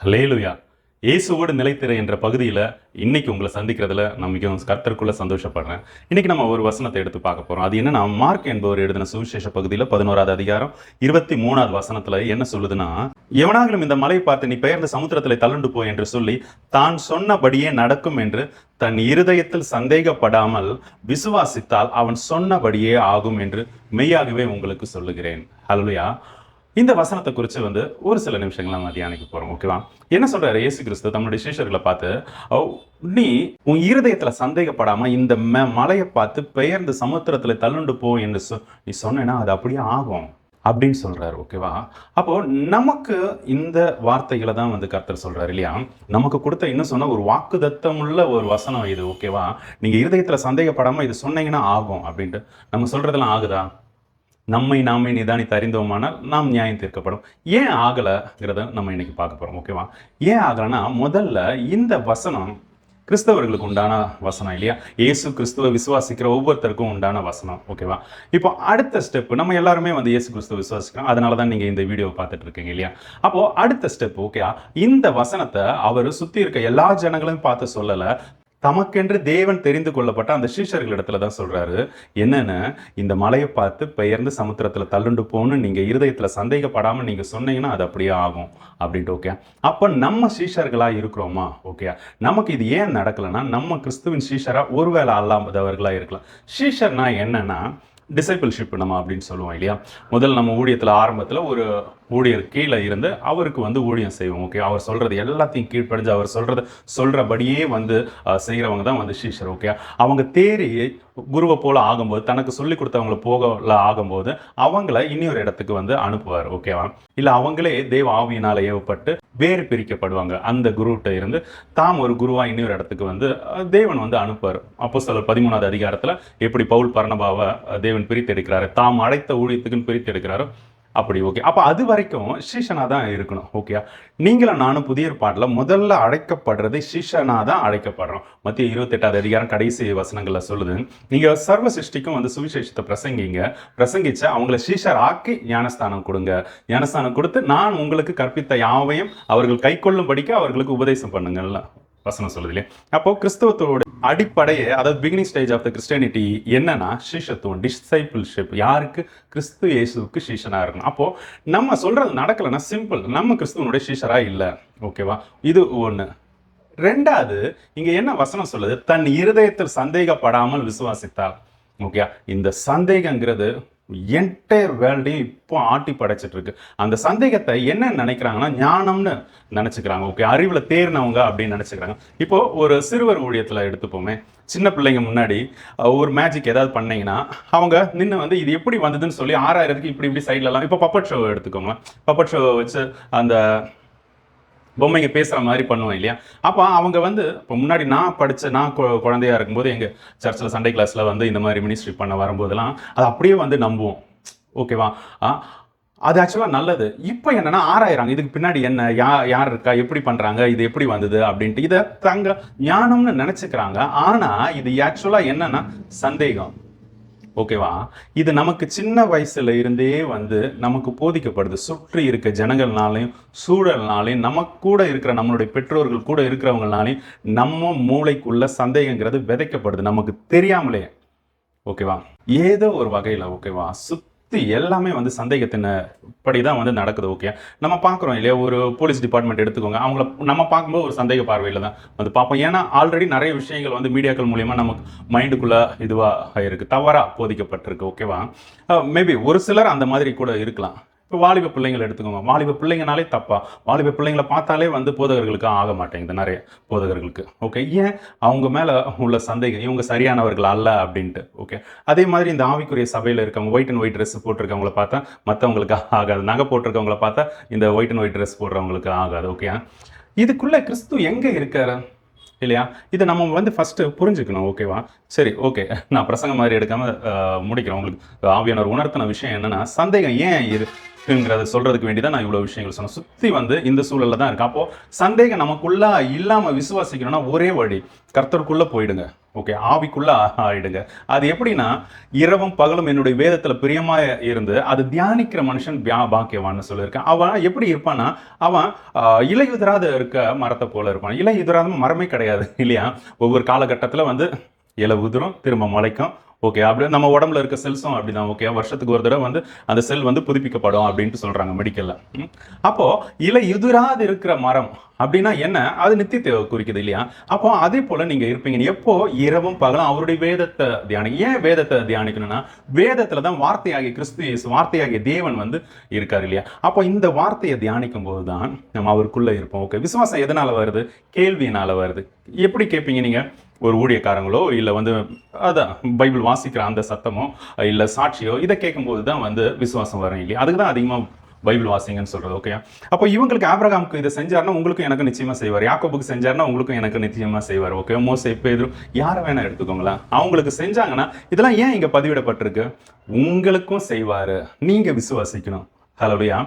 ஹல்லேலூயா. இயேசுவோடு நிலைத்திரு என்ற பகுதியில் இன்னைக்கு உங்களை சந்திக்கிறதுல நான் மிகவும் கர்த்தருக்குள்ள சந்தோஷப்படுறேன். இன்னைக்கு நம்ம ஒரு வசனத்தை எடுத்து பார்க்க போறோம். அது என்னன்னா, மார்க் என்பவர் எழுதின சுவிசேஷ பகுதியில் 11வது அதிகாரம் 23வது வசனத்துல என்ன சொல்லுதுன்னா, எவனாகிலும் இந்த மலையை பார்த்து நீ பெயர்ந்த சமுத்திரத்தில் தள்ளுண்டு போ என்று சொல்லி தான் சொன்னபடியே நடக்கும் என்று தன் இருதயத்தில் சந்தேகப்படாமல் விசுவாசித்தால் அவன் சொன்னபடியே ஆகும் என்று மெய்யாகவே உங்களுக்கு சொல்லுகிறேன். ஹல்லேலூயா. இந்த வசனத்தை குறித்து ஒரு சில நிமிஷங்கள் நம்ம தியானிக்க போறோம். ஓகேவா? என்ன சொல்றாரு இயேசு கிறிஸ்து தம்முடைய சீஷர்களை பார்த்து, நீ உன் இருதயத்துல சந்தேகப்படாம இந்த மலையை பார்த்து பெயர்ந்து சமுத்திரத்துல தள்ளுண்டு போ என்று நீ சொன்னா அது அப்படியே ஆகும் அப்படின்னு சொல்றாரு. ஓகேவா? அப்போ நமக்கு இந்த வார்த்தைகளை தான் கர்த்தர் சொல்றாரு இல்லையா? நமக்கு கொடுத்த இன்னும் சொன்ன ஒரு வாக்குதத்தம் உள்ள ஒரு வசனம் இது. ஓகேவா? நீங்க இருதயத்துல சந்தேகப்படாம இது சொன்னீங்கன்னா ஆகும் அப்படின்ட்டு நம்ம சொல்றதெல்லாம் ஆகுதா? நம்மை நாமே நிதானித்து அறிந்தோமானால் நாம் நியாயம் தீர்க்கப்படும். ஏன் ஆகலைங்கிறத நம்ம இன்னைக்கு பார்க்க போறோம். ஓகேவா? ஏன் ஆகலைன்னா, முதல்ல இந்த வசனம் கிறிஸ்தவர்களுக்கு உண்டான வசனம் இல்லையா? இயேசு கிறிஸ்துவ விசுவாசிக்கிற ஒவ்வொருத்தருக்கும் உண்டான வசனம். ஓகேவா? இப்போ அடுத்த ஸ்டெப், நம்ம எல்லாருமே இயேசு கிறிஸ்துவ விசுவாசிக்கிறோம். அதனால தான் நீங்க இந்த வீடியோவை பார்த்துட்டு இருக்கீங்க இல்லையா? அப்போ அடுத்த ஸ்டெப், ஓகே, இந்த வசனத்தை அவர் சுத்தி இருக்க எல்லா ஜனங்களையும் பார்த்து சொல்லல, தமக்கென்று தேவன் தெரிந்து கொள்ளப்பட்ட அந்த சீஷர்களிடத்துல தான் சொல்றாரு. என்னன்னு, இந்த மலையை பார்த்து பெயர்ந்து சமுத்திரத்துல தள்ளுண்டு போன்னு நீங்க இருதயத்துல சந்தேகப்படாம நீங்க சொன்னீங்கன்னா அது அப்படியே ஆகும் அப்படின்ட்டு. ஓகே, அப்ப நம்ம சீஷர்களா இருக்கிறோமா? ஓகே, நமக்கு இது ஏன் நடக்கலைன்னா, நம்ம கிறிஸ்துவின் சீஷரா ஒருவேளை அல்லாதவர்களா இருக்கலாம். சீஷர்னா என்னன்னா, டிசைபிள்ஷிப் நம்ம அப்படின்னு சொல்லுவோம் இல்லையா? முதல் நம்ம ஊழியத்தில் ஆரம்பத்தில் ஒரு ஊழியர் கீழே இருந்து அவருக்கு ஊழியம் செய்வோம். ஓகே, அவர் சொல்கிறது எல்லாத்தையும் கீழ்ப்படிஞ்சு அவர் சொல்கிறபடியே செய்கிறவங்க தான் சீஷர். ஓகே, அவங்க தேறி குருவை போல ஆகும்போது, தனக்கு சொல்லி கொடுத்தவங்களை போகல ஆகும்போது அவங்கள இன்னொரு இடத்துக்கு அனுப்புவார். ஓகேவா? இல்லை அவங்களே தேவ ஆவியினால் ஏவப்பட்டு வேறு பிரிக்கப்படுவாங்க. அந்த குருகிட்ட இருந்து தாம் ஒரு குருவா இன்னொரு இடத்துக்கு தேவன் அனுப்புவார். அப்போஸ்தலர் 13வது அதிகாரத்தில் எப்படி பவுல் பர்னபாவை தேவன் பிரித்து எடுக்கிறாரு, தாம் அழைத்த ஊழியத்துக்குன்னு பிரித்து எடுக்கிறாரு. அப்படி. ஓகே, அப்போ அது வரைக்கும் சீஷனா தான் இருக்கணும். ஓகே, நீங்களும் நானும் புதிய ஏற்பாட்டில் முதல்ல அழைக்கப்படுறது சீஷனா தான் அழைக்கப்படுறோம். மத்திய 28வது அதிகாரம் கடைசி வசனங்கள்ல சொல்லுது, நீங்க சர்வ சிருஷ்டிக்கும் சுவிசேஷத்தை பிரசங்கிச்சு அவங்களை சீஷர் ஆக்கி ஞானஸ்தானம் கொடுங்க. ஞானஸ்தானம் கொடுத்து நான் உங்களுக்கு கற்பித்த யாவையும் அவர்கள் கை கொள்ளும்படிக்க அவர்களுக்கு உபதேசம் பண்ணுங்கள்ல வசனம் சொல்லுது இல்லையா? அப்போ கிறிஸ்தவத்தோட அடிப்படையே, அதாவது beginning stage of the Christianity என்னன்னா சீஷத்துவம், டிசைபிள்ஷிப். யாருக்கு? கிறிஸ்து இயேசுவுக்கு சீஷனா இருக்கணும். அப்போ நம்ம சொல்றது நடக்கலைன்னா சிம்பிள், நம்ம கிறிஸ்துவனுடைய சீஷரா இல்லை. ஓகேவா? இது ஒன்று. ரெண்டாவது, இங்க என்ன வசனம் சொல்லுது? தன் இருதயத்தில் சந்தேகப்படாமல் விசுவாசித்தால். ஓகே, இந்த சந்தேகங்கிறது என்டையர் வேர்ல்டையும் இப்போ ஆட்டி படைச்சிட்டு இருக்கு. அந்த சந்தேகத்தை என்ன நினைக்கிறாங்கன்னா ஞானம்னு நினைச்சுக்கிறாங்க. ஓகே, அறிவுல தேர்னவங்க அப்படின்னு நினைச்சுக்கிறாங்க. இப்போ ஒரு சிறுவர் ஊழியத்துல எடுத்துப்போமே, சின்ன பிள்ளைங்க முன்னாடி ஒரு மேஜிக் ஏதாவது பண்ணீங்கன்னா அவங்க நின்று இது எப்படி வந்ததுன்னு சொல்லி 6000க்கு இப்படி சைட்லலாம். இப்போ பப்பட் ஷோ எடுத்துக்கோங்க. பப்பட் ஷோ வச்சு அந்த பொம்மைங்க பேசுகிற மாதிரி பண்ணுவோம் இல்லையா? அப்போ அவங்க இப்போ முன்னாடி நான் குழந்தையா இருக்கும்போது எங்கள் சர்ச்சில் சண்டே கிளாஸில் இந்த மாதிரி மினிஸ்ட்ரி பண்ண வரும்போதெல்லாம் அது அப்படியே நம்புவோம். ஓகேவா? அது ஆக்சுவலாக நல்லது. இப்போ என்னன்னா 6000 இதுக்கு பின்னாடி என்ன, யார் இருக்கா, எப்படி பண்ணுறாங்க, இது எப்படி வந்தது அப்படின்ட்டு இதை தங்க ஞானம்னு நினச்சிக்கிறாங்க. ஆனால் இது ஆக்சுவலாக என்னன்னா சந்தேகம். ஓகேவா? இது நமக்கு சின்ன வயசுல இருந்தே நமக்கு போதிக்கப்படுது. சுற்றி இருக்க ஜனங்கள்னாலையும் சூழல்னாலையும் நமக்கு கூட இருக்கிற நம்மளுடைய பெற்றோர்கள் கூட இருக்கிறவங்கனாலையும் நம்ம மூளைக்குள்ள சந்தேகங்கிறது விதைக்கப்படுது நமக்கு தெரியாமலே. ஓகேவா? ஏதோ ஒரு வகையில். ஓகேவா? எல்லாமே சந்தேகத்தின் படிதான் நடக்குது. ஓகே, நம்ம பார்க்குறோம் இல்லையா? ஒரு போலீஸ் டிபார்ட்மெண்ட் எடுத்துக்கோங்க. அவங்கள நம்ம பார்க்கும்போது ஒரு சந்தேக பார்வையில் தான் பார்ப்போம். ஏன்னா ஆல்ரெடி நிறைய விஷயங்கள் மீடியாக்கள் மூலியமாக நமக்கு மைண்டுக்குள்ள இதுவாக இருக்கு, தவறாக போதிக்கப்பட்டிருக்கு. ஓகேவா? மேபி ஒரு சிலர் அந்த மாதிரி கூட இருக்கலாம். இப்போ வாலிப பிள்ளைங்களை எடுத்துக்கோங்க. வாலிப பிள்ளைங்கனாலே தப்பா? வாலிப பிள்ளைங்களை பார்த்தாலே போதகர்களுக்கு ஆக மாட்டேங்குது நிறைய போதகர்களுக்கு. ஓகே, ஏன்? அவங்க மேலே உள்ள சந்தேகம், இவங்க சரியானவர்கள் அல்ல அப்படின்ட்டு. ஓகே, அதே மாதிரி இந்த ஆவிக்குரிய சபையில் இருக்கவங்க ஒயிட் அண்ட் ஒயிட் ட்ரெஸ் போட்டிருக்கவங்கள பார்த்தா மற்றவங்களுக்கு ஆகாது. நகை போட்டிருக்கவங்கள பார்த்தா இந்த ஒயிட் அண்ட் ஒயிட் ட்ரெஸ் போடுறவங்களுக்கு ஆகாது. ஓகே, இதுக்குள்ள கிறிஸ்து எங்கே இருக்காரு இல்லையா? இதை நம்ம ஃபஸ்ட்டு புரிஞ்சுக்கணும். ஓகேவா? சரி, ஓகே, நான் பிரசங்கம் மாதிரி எடுக்காமல் முடிக்கிறேன். உங்களுக்கு ஆவியானவர் உணர்த்தின விஷயம் என்னென்னா, சந்தேகம் ஏன் இருக்குங்கிறத சொல்கிறதுக்கு வேண்டி தான் நான் இவ்வளோ விஷயங்கள் சொன்னேன். சுற்றி இந்த சூழலில் தான் இருக்கு. அப்போது சந்தேகம் நமக்குள்ளே இல்லாமல் விசுவாசிக்கணும்னா ஒரே வழி, கர்த்தருக்குள்ளே போயிடுங்க. ஓகே, ஆவிக்குள்ள ஆயிடுங்க. அது எப்படின்னா, இரவும் பகலும் என்னுடைய வேதத்துல பிரியமா இருந்து அது தியானிக்கிற மனுஷன் பாக்கியவான்னு சொல்லியிருக்கேன். அவன் எப்படி இருப்பான்னா, அவன் இலையுதிராத இருக்க மரத்தை போல இருப்பான். இலையுதிராத மரமே கிடையாது இல்லையா? ஒவ்வொரு காலகட்டத்துல வந்து இலை உதிரும், திரும்ப முளைக்கும். ஓகே, அப்படியே நம்ம உடம்புல இருக்க செல்ஸும் அப்படிதான். ஓகே, வருஷத்துக்கு ஒரு தடவை வந்து அந்த செல் வந்து புதுப்பிக்கப்படும் அப்படின்ட்டு சொல்றாங்க மெடிக்கல்ல. அப்போ இலை உதிராது இருக்கிற மரம் அப்படின்னா என்ன? அது நித்தியத்தை குறிக்குது இல்லையா? அப்போ அதே போல நீங்க இருப்பீங்க. எப்போ? இரவும் பகலும் அவருடைய வேதத்தை ஏன் வேதத்தை தியானிக்கணும்னா, வேதத்துல தான் வார்த்தையாகிய கிறிஸ்து இயேசு, வார்த்தையாகிய தேவன் வந்து இருக்காரு இல்லையா? அப்போ இந்த வார்த்தையை தியானிக்கும் போதுதான் நம்ம அவருக்குள்ள இருப்போம். ஓகே, விசுவாசம் எதனால வருது? கேள்வியினால வருது. எப்படி கேட்பீங்க நீங்க? ஒரு ஊழியக்காரங்களோ இல்லை வந்து அதான் பைபிள் வாசிக்கிற அந்த சத்தமோ இல்லை சாட்சியோ இதை கேட்கும்போது தான் வந்து விசுவாசம் வரும் இல்லையா? அதுக்கு தான் அதிகமாக பைபிள் வாசிங்கன்னு சொல்றது. ஓகே, அப்போ இவங்களுக்கு ஆபிரகாமுக்கு இதை செஞ்சாருன்னா உங்களுக்கும் எனக்கு நிச்சயமா செய்வார். யாக்கோபுக்கு செஞ்சாருன்னா உங்களுக்கும் எனக்கு நிச்சயமா செய்வார். ஓகே, மோசே, பேதுரு, யாரை வேணா எடுத்துக்கோங்களேன். அவங்களுக்கு செஞ்சாங்கன்னா இதெல்லாம் ஏன் இங்க பதிவிடப்பட்டிருக்கு? உங்களுக்கும் செய்வாரு, நீங்க விசுவாசிக்கணும். ஹல்லேலூயா.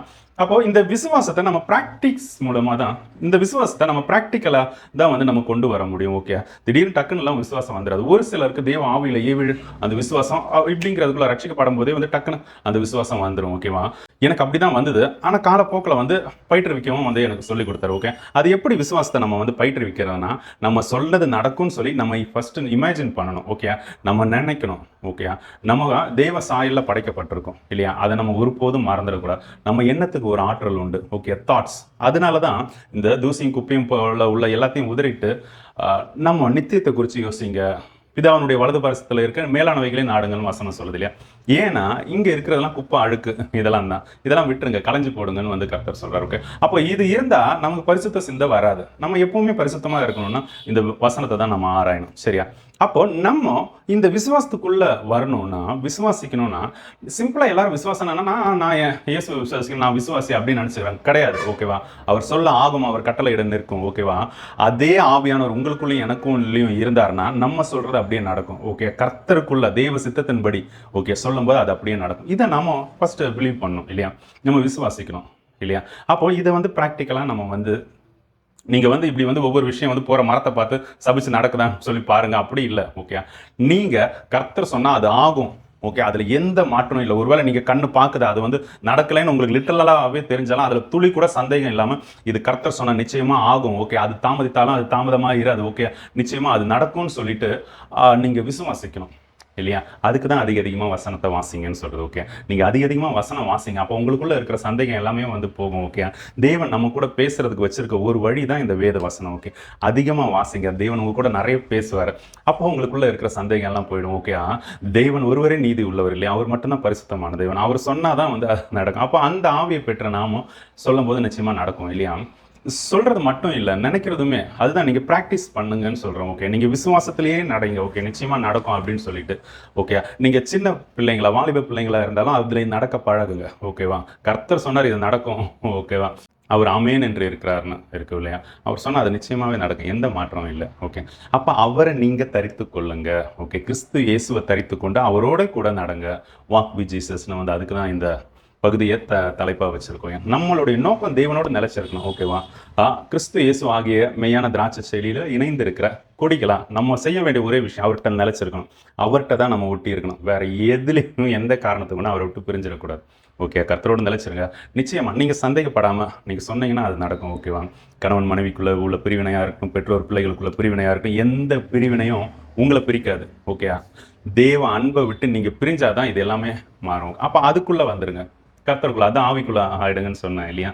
அப்போ இந்த விசுவாசத்தை நம்ம பிராக்டிக்ஸ் மூலமா தான், இந்த விசுவாசத்தை நம்ம பிராக்டிக்கலா தான் வந்து நம்ம கொண்டு வர முடியும். ஓகே, திடீர்னு டக்குன்னு எல்லாம் விசுவாசம் வந்துடாது. ஒரு சிலருக்கு தேவ ஆவியில ஏவிழு அந்த விசுவாசம் இப்படிங்கிறதுக்குள்ள ரட்சிக்கப்படும் போதே வந்து டக்குன்னு அந்த விசுவாசம் வந்துடும். ஓகேவா? எனக்கு அப்படிதான் வந்தது. ஆனால் காலப்போக்கில் வந்து பயிற்றுவிக்கவும் வந்து எனக்கு சொல்லி கொடுத்தாரு. ஓகே, அது எப்படி விசுவாசத்தை நம்ம வந்து பயிற்றுவிக்கிறதுனா, நம்ம சொல்லது நடக்கும்னு சொல்லி நம்ம ஃபர்ஸ்ட் இமேஜின் பண்ணணும். ஓகே, நம்ம நினைக்கணும். ஓகே, நம்ம தேவ சாயல்ல படைக்கப்பட்டிருக்கோம் இல்லையா? அதை நம்ம ஒருபோதும் மறந்துடக்கூடாது. நம்ம எண்ணத்துக்கு ஒரு ஆற்றல் உண்டு. Okay, thoughts. அதனால தான் இந்த தூசியும் குப்பையும் உள்ள எல்லாத்தையும் உதறிட்டு நம்ம நித்தியத்தை குறித்து யோசிங்க, பிதாவனுடைய வலது பாரசத்தில் இருக்க மேலானவைகளே நாடுங்கன்னு வசனம் சொல்லுது இல்லையா? ஏன்னா இங்க இருக்கிறதெல்லாம் குப்பை, அழுக்கு, இதெல்லாம் தான். இதெல்லாம் விட்டுருங்க, களைஞ்சு போடுங்கன்னு வந்து கர்த்தர் சொல்றாரு. ஓகே, அப்போ இது இருந்தா நமக்கு பரிசுத்த சிந்தை வராது. நம்ம எப்பவுமே பரிசுத்தமா இருக்கணும்னா இந்த வசனத்தை தான் நம்ம ஆராயணும். சரியா? அப்போ நம்ம இந்த விசுவாசத்துக்குள்ள வரணும்னா, விசுவாசிக்கணும்னா, சிம்பிளா எல்லாரும் விசுவாசம் நான் இயேசு விசுவாசிக்கணும், நான் விசுவாசி அப்படின்னு நினைச்சுக்கிறேன். கிடையாது. ஓகேவா? அவர் சொல்ல ஆகும், அவர் கட்டளை இடம் நிற்கும். ஓகேவா? அதே ஆவியானவர் உங்களுக்குள்ளேயும் எனக்கும் இருந்தாருன்னா நம்ம சொல்றது அப்படியே நடக்கும். ஓகே, கர்த்தருக்குள்ள தேவ சித்தத்தின்படி ஓகே சொல்லும்போது அது அப்படியே நடக்கும். இதை நம்ம ஃபர்ஸ்ட் பிலீவ் பண்ணணும் இல்லையா? நம்ம விசுவாசிக்கணும் இல்லையா? அப்போ இதை வந்து ப்ராக்டிக்கலா நம்ம வந்து நீங்க வந்து இப்படி வந்து ஒவ்வொரு விஷயம் வந்து போற மரத்தை பார்த்து சபிச்சு நடக்குதான்னு சொல்லி பாருங்க. அப்படி இல்லை. ஓகே, நீங்க கர்த்தர் சொன்னா அது ஆகும். ஓகே, அதுல எந்த மாற்றமும் இல்லை. ஒருவேளை நீங்க கண்ணு பாக்குது அது வந்து நடக்கலைன்னு உங்களுக்கு லிட்டரலாவே தெரிஞ்சாலும் அதுல துளி கூட சந்தேகம் இல்லாம இது கர்த்தர் சொன்னா நிச்சயமா ஆகும். ஓகே, அது தாமதித்தாலும் அது தாமதமா இராது. ஓகே, நிச்சயமா அது நடக்கும்னு சொல்லிட்டு நீங்க விசுவாசிக்கணும் இல்லையா? அதுக்கு தான் அதிகமாக வசனத்தை வாசிங்கன்னு சொல்றது. ஓகே, நீங்க அதிகமாக வசனம் வாசிங்க. அப்போ உங்களுக்குள்ள இருக்கிற சந்தேகம் எல்லாமே வந்து போகும். ஓகே, தேவன் நம்ம கூட பேசுறதுக்கு வச்சிருக்க ஒரு வழி தான் இந்த வேத வசனம். ஓகே, அதிகமாக வாசிங்க. தேவன் உங்க கூட நிறைய பேசுவார். அப்போ உங்களுக்குள்ள இருக்கிற சந்தேகம் எல்லாம் போயிடும். ஓகே, தேவன் ஒருவரே நீதி உள்ளவர் இல்லையா? அவர் மட்டும்தான் பரிசுத்தமான தேவன். அவர் சொன்னாதான் வந்து நடக்கும். அப்போ அந்த ஆவியை பெற்ற நாமும் சொல்லும் போது நிச்சயமா நடக்கும் இல்லையா? சொல்றது மட்டும் இல்லை, நினைக்கிறதுமே அதுதான். நீங்க ப்ராக்டிஸ் பண்ணுங்கன்னு சொல்றோம். ஓகே, நீங்க விசுவாசத்திலேயே நடங்க. ஓகே, நிச்சயமா நடக்கும் அப்படின்னு சொல்லிட்டு. ஓகே, நீங்க சின்ன பிள்ளைங்களா, வாலிப பிள்ளைங்களா இருந்தாலும் அதுல நடக்க பழகுங்க. ஓகேவா? கர்த்தர் சொன்னார் இது நடக்கும். ஓகேவா? அவர் ஆமென் என்று இருக்கிறாருன்னு இருக்கு இல்லையா? அவர் சொன்னா அது நிச்சயமாவே நடக்கும், எந்த மாற்றமும் இல்லை. ஓகே, அப்ப அவரை நீங்க தரித்து கொள்ளுங்க. ஓகே, கிறிஸ்து இயேசுவை தரித்து கொண்டு அவரோட கூட நடங்க. வாக் வித் ஜீசஸ்னு வந்து அதுக்கு தான் இந்த பகுதியை தலைப்பாக வச்சிருக்கோம். நம்மளுடைய நோக்கம் தேவனோடு நிலைச்சிருக்கணும். ஓகேவா? கிறிஸ்து இயேசு ஆகிய மெய்யான திராட்சை செயலியில் இணைந்து இருக்கிற கொடிகளா நம்ம செய்ய வேண்டிய ஒரே விஷயம் அவர்கிட்ட நிலைச்சிருக்கணும். அவர்கிட்ட தான் நம்ம ஒட்டி இருக்கணும். வேற எதுலேயும் எந்த காரணத்துக்குன்னா அவரை விட்டு பிரிஞ்சிடக்கூடாது. ஓகே, கர்த்தரோடு நிலைச்சிருங்க. நிச்சயமா நீங்க சந்தேகப்படாம நீங்க சொன்னீங்கன்னா அது நடக்கும். ஓகேவா? கணவன் மனைவிக்குள்ள உள்ள பிரிவினையா இருக்கட்டும், பெற்றோர் பிள்ளைகளுக்குள்ள பிரிவினையா இருக்கட்டும், எந்த பிரிவினையும் உங்களை பிரிக்காது. ஓகே, தேவ அன்பை விட்டு நீங்க பிரிஞ்சாதான் இது எல்லாமே மாறும். அப்ப அதுக்குள்ள வந்துருங்க, கர்த்தருக்குள்ள, அதான் ஆவிக்குள்ள ஆயிடுங்கன்னு சொன்னேன் இல்லையா?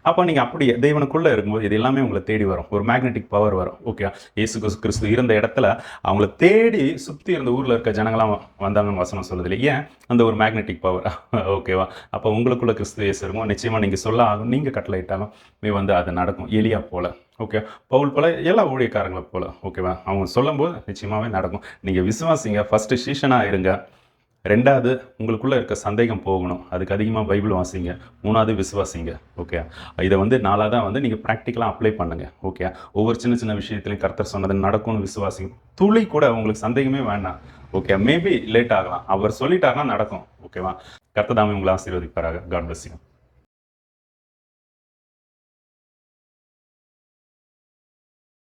அப்போ நீங்கள் அப்படியே தேவனுக்குள்ளே இருக்கும்போது இது எல்லாமே உங்களை தேடி வரும். ஒரு மேக்னெட்டிக் பவர் வரும். ஓகே, இயேசு கிறிஸ்து இருந்த இடத்துல அவங்கள தேடி சுற்றி இருந்த ஊரில் இருக்க ஜனங்களாம் வந்தாங்கன்னு வசனம் சொல்லுது இல்லை? ஏன்? அந்த ஒரு மேக்னெட்டிக் பவர். ஓகேவா? அப்போ உங்களுக்குள்ள கிறிஸ்து இயேசு இருக்கும். நிச்சயமாக நீங்கள் சொல்ல ஆகும். நீங்கள் கட்டளையிட்டாலும் வந்து அது நடக்கும். எலியா போல, ஓகே, பவுல் போல, எல்லா ஊழியக்காரங்களை போல. ஓகேவா? அவங்க சொல்லும்போது நிச்சயமாகவே நடக்கும். நீங்கள் விசுவாசிங்க. ஃபஸ்ட்டு சீஷனாக இருங்க. ரெண்டாவது, உங்களுக்குள்ள இருக்க சந்தேகம் போகணும். அதுக்கு அதிகமாக பைபிள் வாசிங்க. மூணாவது, விசுவாசிங்க. ஓகே, இதை வந்து நாலாவதாக வந்து நீங்கள் ப்ராக்டிக்கலாக அப்ளை பண்ணுங்கள். ஓகே, ஒவ்வொரு சின்ன சின்ன விஷயத்துலையும் கர்த்தர் சொன்னது நடக்கும்னு விசுவாசிங்க. துளி கூட உங்களுக்கு சந்தேகமே வேண்டாம். ஓகே, மேபி லேட் ஆகலாம், அவர் சொல்லிட்டாருன்னா நடக்கும். ஓகேவா? கர்த்தர் தாமே உங்களை ஆசீர்வதிப்பாராக. God bless you.